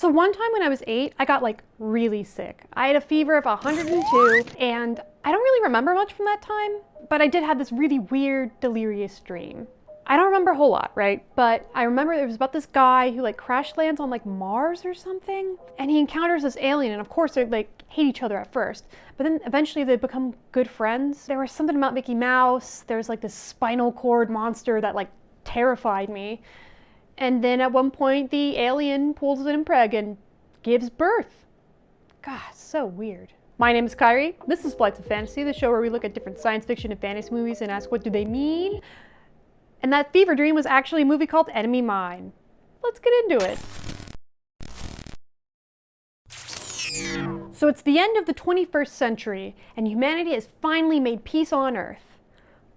So one time when I was 8, I got like really sick. I had a fever of 102, and I don't really remember much from that time, but I did have this really weird, delirious dream. I don't remember a whole lot, right? But I remember it was about this guy who like crash lands on like Mars or something, and he encounters this alien, and of course they like hate each other at first, but then eventually they become good friends. There was something about Mickey Mouse. There's like this spinal cord monster that like terrified me. And then at one point, the alien pulls an Mpreg and gives birth. God, so weird. My name is Kyrie. This is Flights of Fantasy, the show where we look at different science fiction and fantasy movies and ask what do they mean? And that fever dream was actually a movie called Enemy Mine. Let's get into it. So it's the end of the 21st century, and humanity has finally made peace on Earth.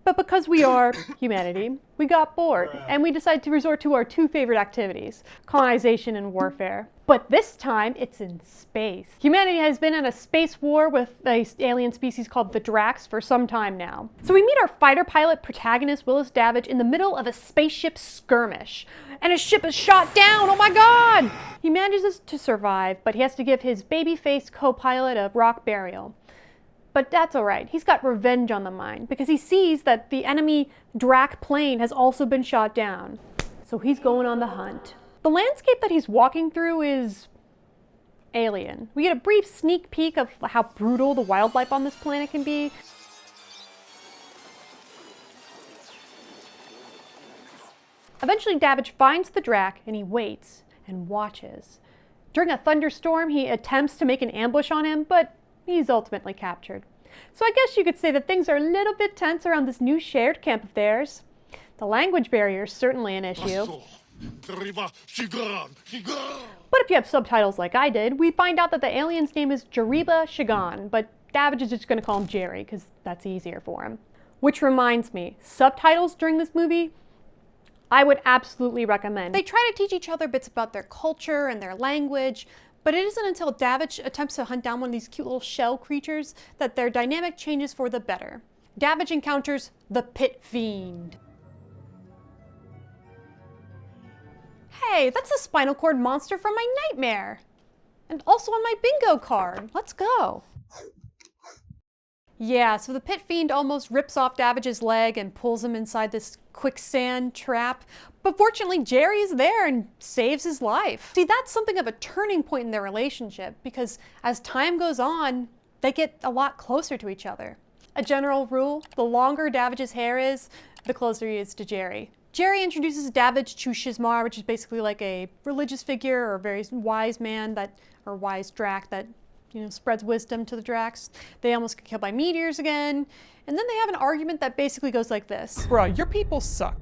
But because we are humanity, we got bored, and we decided to resort to our two favorite activities, colonization and warfare. But this time, it's in space. Humanity has been in a space war with an alien species called the Dracs for some time now. So we meet our fighter pilot protagonist, Willis Davidge, in the middle of a spaceship skirmish. And his ship is shot down, oh my god! He manages to survive, but he has to give his baby-faced co-pilot a rock burial. But that's alright, he's got revenge on the mind, because he sees that the enemy Drac plane has also been shot down. So he's going on the hunt. The landscape that he's walking through is alien. We get a brief sneak peek of how brutal the wildlife on this planet can be. Eventually Davidge finds the Drac and he waits and watches. During a thunderstorm, he attempts to make an ambush on him, but he's ultimately captured. So I guess you could say that things are a little bit tense around this new shared camp of theirs. The language barrier is certainly an issue. But if you have subtitles like I did, we find out that the alien's name is Jariba Shigan, but Davidge is just going to call him Jerry, because that's easier for him. Which reminds me, subtitles during this movie, I would absolutely recommend. They try to teach each other bits about their culture and their language, but it isn't until Davidge attempts to hunt down one of these cute little shell creatures that their dynamic changes for the better. Davidge encounters the Pit Fiend. Hey, that's a spinal cord monster from my nightmare! And also on my bingo card. Let's go. Yeah, so the Pit Fiend almost rips off Davidge's leg and pulls him inside this quicksand trap. But fortunately, Jerry is there and saves his life. See, that's something of a turning point in their relationship, because as time goes on, they get a lot closer to each other. A general rule, the longer Davidge's hair is, the closer he is to Jerry. Jerry introduces Davidge to Shizmar, which is basically like a religious figure or a very wise man or wise Drac that, spreads wisdom to the Dracs. They almost get killed by meteors again. And then they have an argument that basically goes like this. Bruh, your people suck.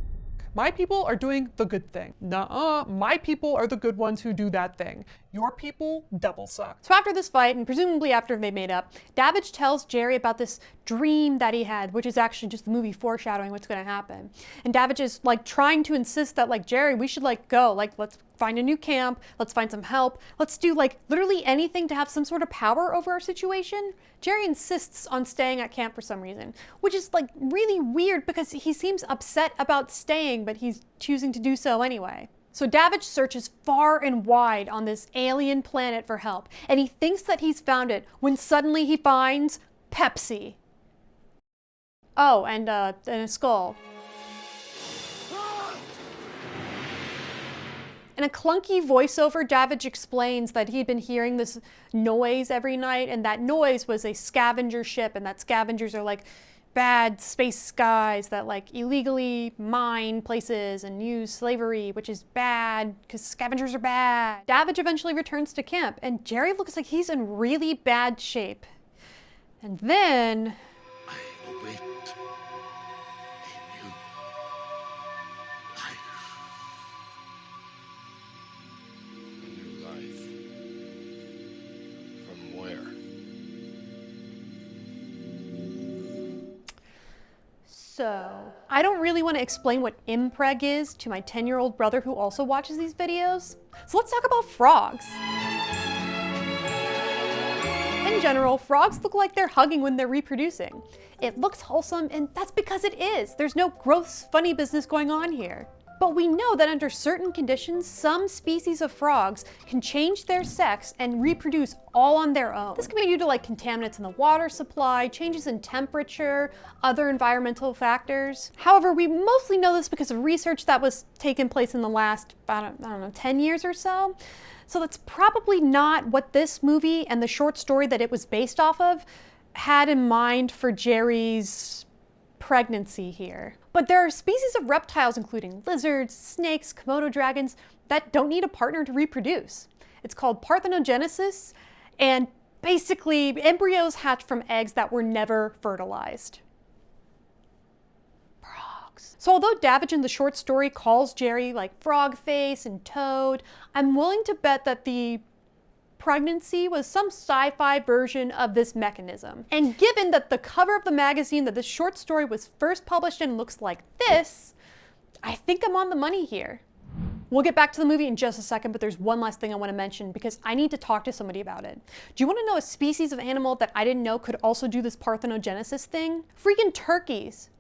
My people are doing the good thing. Nuh-uh, my people are the good ones who do that thing. Your people double suck. So after this fight, and presumably after they made up, Davidge tells Jerry about this dream that he had, which is actually just the movie foreshadowing what's gonna happen. And Davidge is like trying to insist that like, Jerry, we should like go, like let's find a new camp, let's find some help, let's do like literally anything to have some sort of power over our situation. Jerry insists on staying at camp for some reason, which is like really weird because he seems upset about staying, but he's choosing to do so anyway. So Davidge searches far and wide on this alien planet for help, and he thinks that he's found it when suddenly he finds Pepsi. Oh, and a skull. In a clunky voiceover, Davidge explains that he'd been hearing this noise every night, and that noise was a scavenger ship, and that scavengers are like bad space guys that like illegally mine places and use slavery, which is bad because scavengers are bad. Davidge eventually returns to camp, and Jerry looks like he's in really bad shape. And then I await a new life. From where? So, I don't really want to explain what Mpreg is to my 10-year-old brother who also watches these videos. So let's talk about frogs. In general, frogs look like they're hugging when they're reproducing. It looks wholesome, and that's because it is. There's no gross, funny business going on here. But we know that under certain conditions, some species of frogs can change their sex and reproduce all on their own. This can be due to like contaminants in the water supply, changes in temperature, other environmental factors. However, we mostly know this because of research that was taking place in the last, I don't know, 10 years or so. So that's probably not what this movie and the short story that it was based off of had in mind for Jerry's pregnancy here. But there are species of reptiles, including lizards, snakes, Komodo dragons, that don't need a partner to reproduce. It's called parthenogenesis, and basically embryos hatch from eggs that were never fertilized. Frogs. So although Davidge in the short story calls Jerry like frog face and toad, I'm willing to bet that the pregnancy was some sci-fi version of this mechanism. And given that the cover of the magazine that this short story was first published in looks like this, I think I'm on the money here. We'll get back to the movie in just a second, but there's one last thing I want to mention because I need to talk to somebody about it. Do you want to know a species of animal that I didn't know could also do this parthenogenesis thing? Freaking turkeys.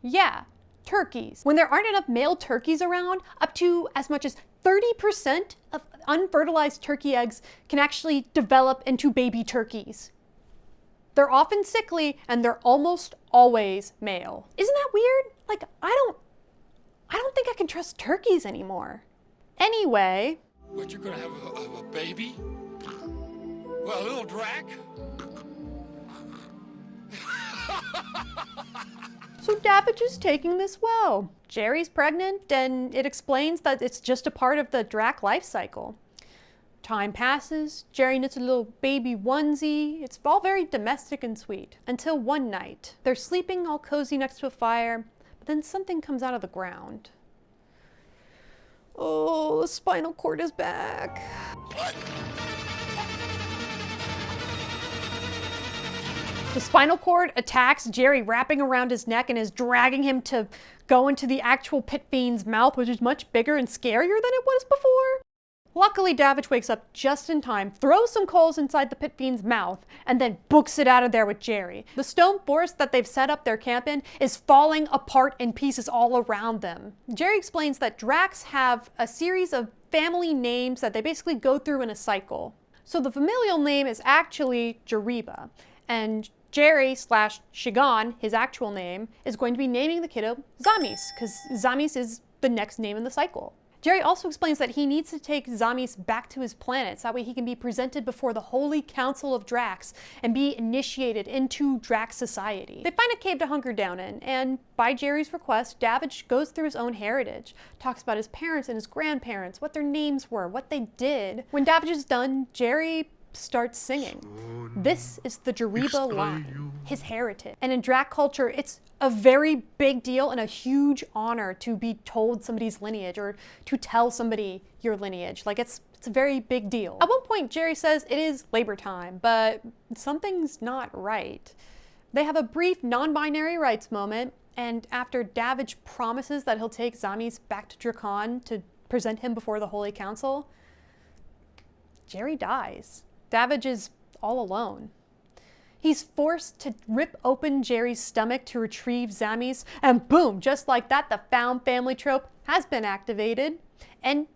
Yeah, turkeys. When there aren't enough male turkeys around, up to as much as 30% of unfertilized turkey eggs can actually develop into baby turkeys. They're often sickly and they're almost always male. Isn't that weird? Like, I don't think I can trust turkeys anymore. Anyway. What, you're gonna have a baby? Well, a little Drac? So Davidge is taking this well. Jerry's pregnant, and it explains that it's just a part of the Drac life cycle. Time passes, Jerry knits a little baby onesie. It's all very domestic and sweet. Until one night, they're sleeping all cozy next to a fire, but then something comes out of the ground. Oh, the spinal cord is back. What? The spinal cord attacks Jerry, wrapping around his neck and is dragging him to go into the actual pit fiend's mouth, which is much bigger and scarier than it was before. Luckily, Davidge wakes up just in time, throws some coals inside the pit fiend's mouth, and then books it out of there with Jerry. The stone forest that they've set up their camp in is falling apart in pieces all around them. Jerry explains that Dracs have a series of family names that they basically go through in a cycle. So the familial name is actually Jariba, and Jerry / Shigan, his actual name, is going to be naming the kiddo Zamis, because Zamis is the next name in the cycle. Jerry also explains that he needs to take Zamis back to his planet, so that way he can be presented before the Holy Council of Dracs and be initiated into Drac society. They find a cave to hunker down in, and by Jerry's request, Davidge goes through his own heritage, talks about his parents and his grandparents, what their names were, what they did. When Davidge is done, Jerry starts singing. This is the Jariba line, his heritage. And in Drac culture, it's a very big deal and a huge honor to be told somebody's lineage or to tell somebody your lineage. Like it's a very big deal. At one point, Jerry says it is labor time, but something's not right. They have a brief non-binary rights moment, and after Davidge promises that he'll take Zamis back to Dracon to present him before the Holy Council, Jerry dies. Davidge is all alone. He's forced to rip open Jerry's stomach to retrieve Zamis, and boom, just like that, the found family trope has been activated, and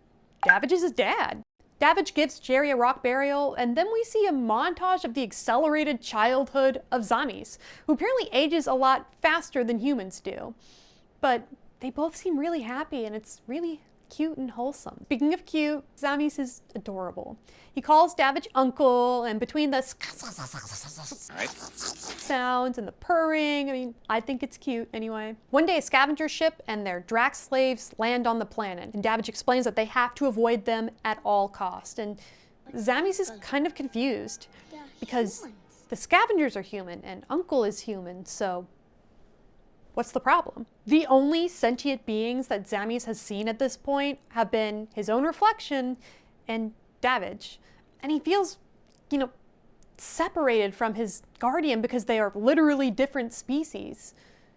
Davidge is his dad. Davidge gives Jerry a rock burial, and then we see a montage of the accelerated childhood of Zamis, who apparently ages a lot faster than humans do. But they both seem really happy, and it's really cute and wholesome. Speaking of cute, Zamis is adorable. He calls Davidge uncle, and between the sounds and the purring, I mean, I think it's cute anyway. One day a scavenger ship and their Drac slaves land on the planet, and Davidge explains that they have to avoid them at all costs. And Zamis is kind of confused because the scavengers are human and uncle is human, so what's the problem? The only sentient beings that Zamis has seen at this point have been his own reflection and Davidge. And he feels, separated from his guardian because they are literally different species.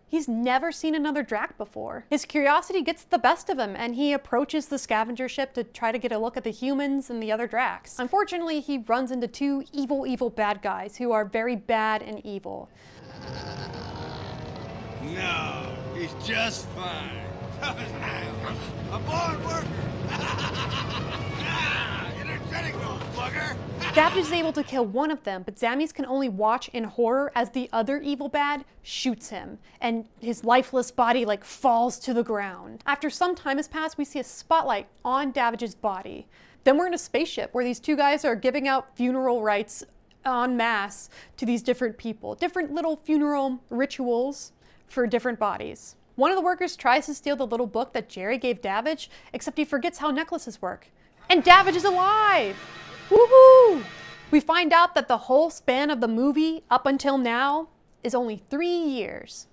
He's never seen another Drac before. His curiosity gets the best of him, and he approaches the scavenger ship to try to get a look at the humans and the other Dracs. Unfortunately, he runs into two evil bad guys who are very bad and evil. No, he's just fine. A born worker! Energetic little bugger! Davidge is able to kill one of them, but Zammies can only watch in horror as the other evil bad shoots him, and his lifeless body like falls to the ground. After some time has passed, we see a spotlight on Davidge's body. Then we're in a spaceship where these two guys are giving out funeral rites en masse to these different people. Different little funeral rituals for different bodies. One of the workers tries to steal the little book that Jerry gave Davidge, except he forgets how necklaces work. And Davidge is alive! Woohoo! We find out that the whole span of the movie up until now is only 3 years.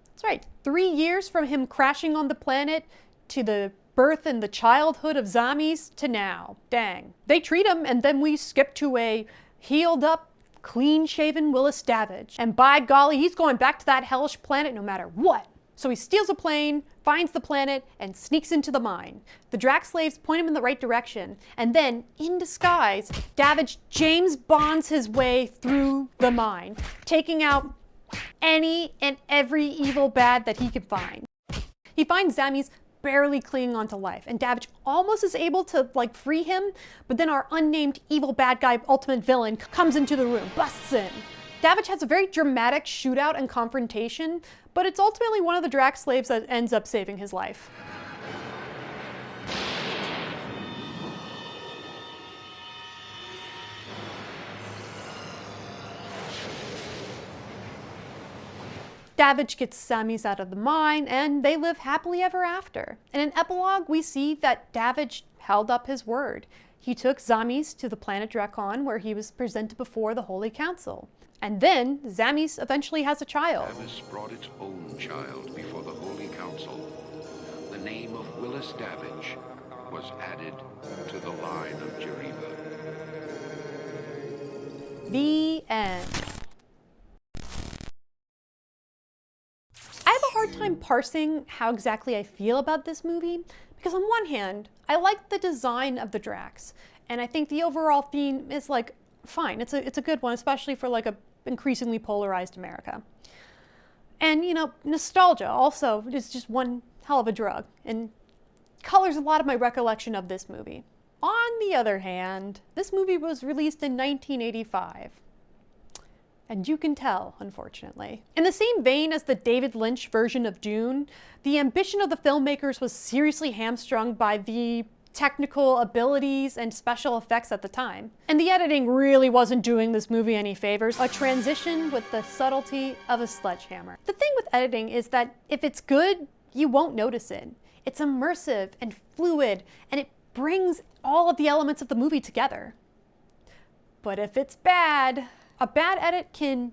That's right, 3 years from him crashing on the planet to the birth and the childhood of Zammies to now. Dang. They treat him, and then we skip to a healed up, clean-shaven Willis Davidge. And by golly, he's going back to that hellish planet no matter what. So he steals a plane, finds the planet, and sneaks into the mine. The Drac slaves point him in the right direction, and then, in disguise, Davidge James Bonds his way through the mine, taking out any and every evil bad that he can find. He finds Zammies barely clinging onto life, and Davidge almost is able to free him, but then our unnamed evil bad guy ultimate villain comes into the room, busts in. Davidge has a very dramatic shootout and confrontation, but it's ultimately one of the Drac slaves that ends up saving his life. Davidge gets Zammies out of the mine, and they live happily ever after. In an epilogue, we see that Davidge held up his word. He took Zammies to the planet Drakon, where he was presented before the Holy Council. And then, Zammies eventually has a child. Davis brought its own child before the Holy Council. The name of Willis Davidge was added to the line of Jeriba. The end. I have a hard time parsing how exactly I feel about this movie, because on one hand, I like the design of the Dracs, and I think the overall theme is fine. It's a good one, especially for a increasingly polarized America. And nostalgia also is just one hell of a drug and colors a lot of my recollection of this movie. On the other hand, this movie was released in 1985. And you can tell, unfortunately. In the same vein as the David Lynch version of Dune, the ambition of the filmmakers was seriously hamstrung by the technical abilities and special effects at the time. And the editing really wasn't doing this movie any favors. A transition with the subtlety of a sledgehammer. The thing with editing is that if it's good, you won't notice it. It's immersive and fluid, and it brings all of the elements of the movie together. But if it's bad, a bad edit can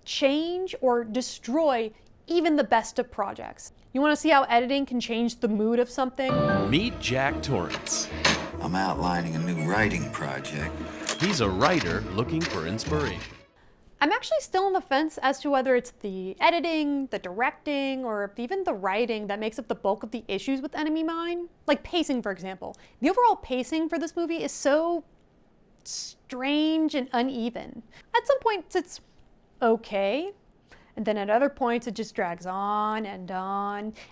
change or destroy even the best of projects. You want to see how editing can change the mood of something? Meet Jack Torrance. I'm outlining a new writing project. He's a writer looking for inspiration. I'm actually still on the fence as to whether it's the editing, the directing, or even the writing that makes up the bulk of the issues with Enemy Mine. Like pacing, for example. The overall pacing for this movie is so strange and uneven. At some points it's okay, and then at other points it just drags on, and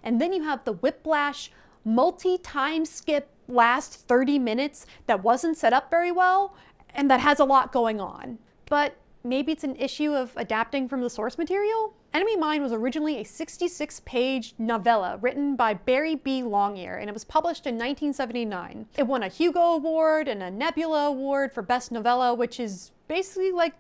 then you have the whiplash multi-time skip last 30 minutes that wasn't set up very well and that has a lot going on. But maybe it's an issue of adapting from the source material? Enemy Mine was originally a 66-page novella written by Barry B. Longear, and it was published in 1979. It won a Hugo Award and a Nebula Award for Best Novella, which is basically like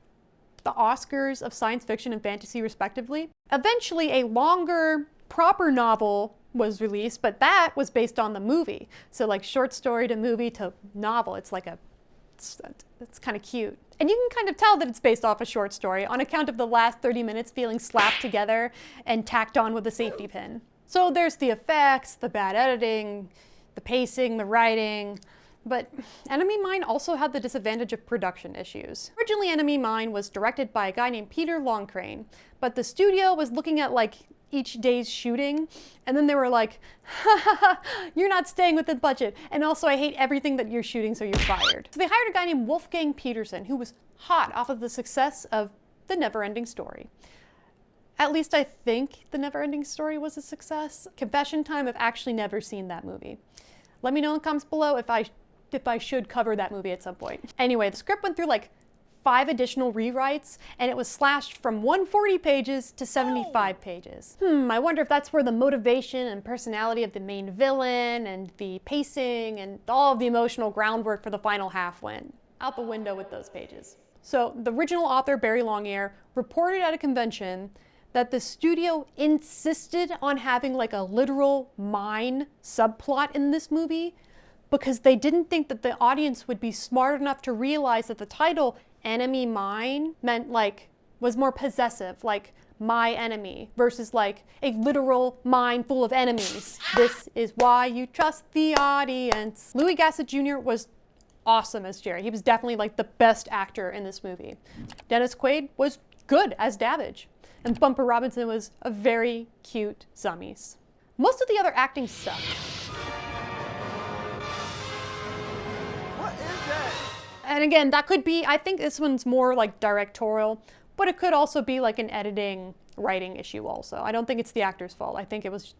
the Oscars of science fiction and fantasy, respectively. Eventually, a longer, proper novel was released, but that was based on the movie. So like short story to movie to novel, it's kind of cute. And you can kind of tell that it's based off a short story on account of the last 30 minutes feeling slapped together and tacked on with a safety pin. So there's the effects, the bad editing, the pacing, the writing, but Enemy Mine also had the disadvantage of production issues. Originally, Enemy Mine was directed by a guy named Peter Longcrane, but the studio was looking at each day's shooting, and then they were like, you're not staying with the budget, and also I hate everything that you're shooting, so you're fired. So they hired a guy named Wolfgang Peterson, who was hot off of the success of The Neverending Story. At least I think The Neverending Story was a success. Confession time, I've actually never seen that movie. Let me know in the comments below if I should cover that movie at some point. Anyway, the script went through like 5 additional rewrites, and it was slashed from 140 pages to 75 pages. I wonder if that's where the motivation and personality of the main villain and the pacing and all of the emotional groundwork for the final half went out the window with those pages. So the original author, Barry Longear, reported at a convention that the studio insisted on having like a literal mine subplot in this movie because they didn't think that the audience would be smart enough to realize that the title enemy mine meant like was more possessive, like my enemy versus like a literal mine full of enemies. This is why you trust the audience. Louis Gossett Jr. was awesome as Jerry. He was definitely like the best actor in this movie. Dennis Quaid was good as Davidge, and Bumper Robinson was a very cute zummies. Most of the other acting sucked. And again, that could be, I think this one's more like directorial, but it could also be like an editing, writing issue also. I don't think it's the actor's fault. I think it was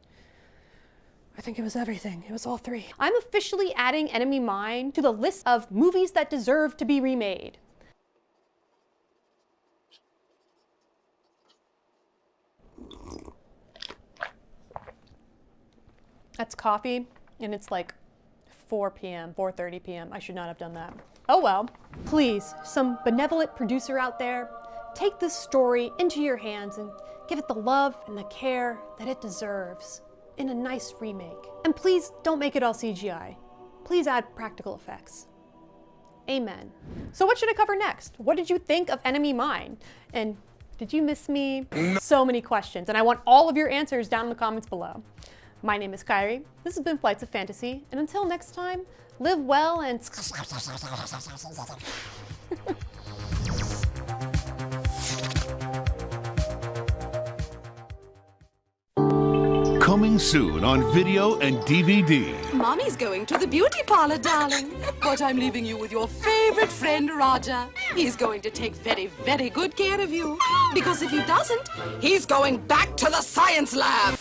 everything. It was all 3. I'm officially adding Enemy Mine to the list of movies that deserve to be remade. That's coffee, and it's like 4 p.m., 4:30 p.m. I should not have done that. Oh well. Please, some benevolent producer out there, take this story into your hands and give it the love and the care that it deserves in a nice remake. And please don't make it all CGI. Please add practical effects. Amen. So what should I cover next? What did you think of Enemy Mine? And did you miss me? So many questions, and I want all of your answers down in the comments below. My name is Kyrie. This has been Flights of Fantasy, and until next time, live well and Coming soon on video and DVD. Mommy's going to the beauty parlor, darling. But I'm leaving you with your favorite friend, Roger. He's going to take very, very good care of you. Because if he doesn't, he's going back to the science lab.